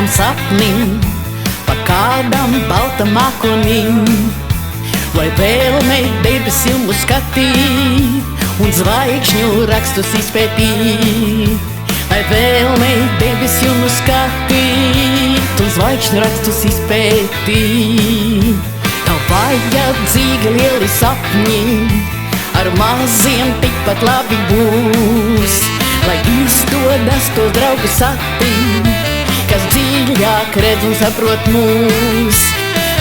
baltam sapnim, pa kādam baltam mākonim, lai vēlmei debesīm uzskatīt un zvaigžņu rakstus izpētīt. Lai vēlmei debesīm uzskatīt un zvaigžņu rakstus izpētīt. Tev vajadzīgi lieli sapņi, ar maziem tikpat labi būs. Lai izdodas tos draugus satikt, kas dziļāk redz un saprot mūs.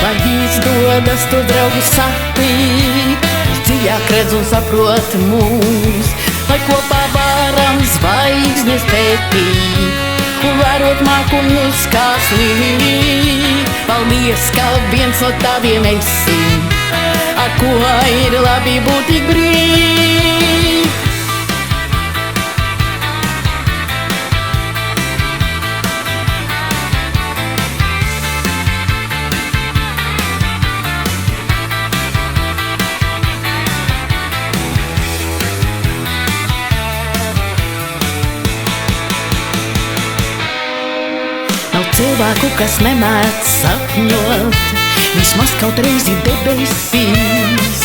Lai izdodas tos draugus satikt, kas dziļāk redz un saprot mūs. Lai kopā varam zvaigznes pētīt un vērot mākoņus kā slīd. Paldies, ka viens no taviem esi, ar ko ir labi būt tik brīv. Nav cilvēku, kas nemēdz sapņot, vismaz kaut reizi debesīs.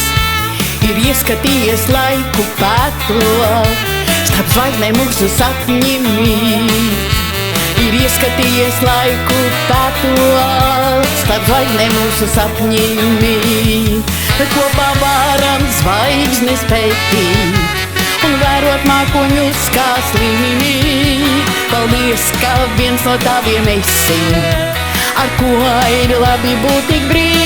Ir ieskatījies laiku pētot, starp zvaigznēm mūsu sapņi mīt. Ir ieskatījies laiku pētot, starp zvaigznēm mūsu sapņi mīt. Bet kopā varam zvaigznes pētīt un vērot mākoņus kā slīd. Paldies, ka viens no taviem esi, ar ko ir labi būt tik brīv.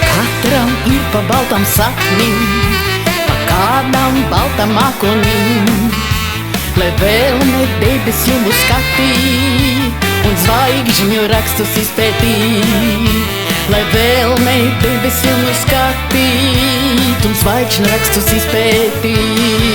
Katram ir pa baltam sapnim, pa kādam baltam mākonim, lai vēlme debesīm uzskatīt un zvaigžņu rakstus izpētīt. Lai vēlme debesīm uzskatīt un zvaigžņu rakstus izpētīt.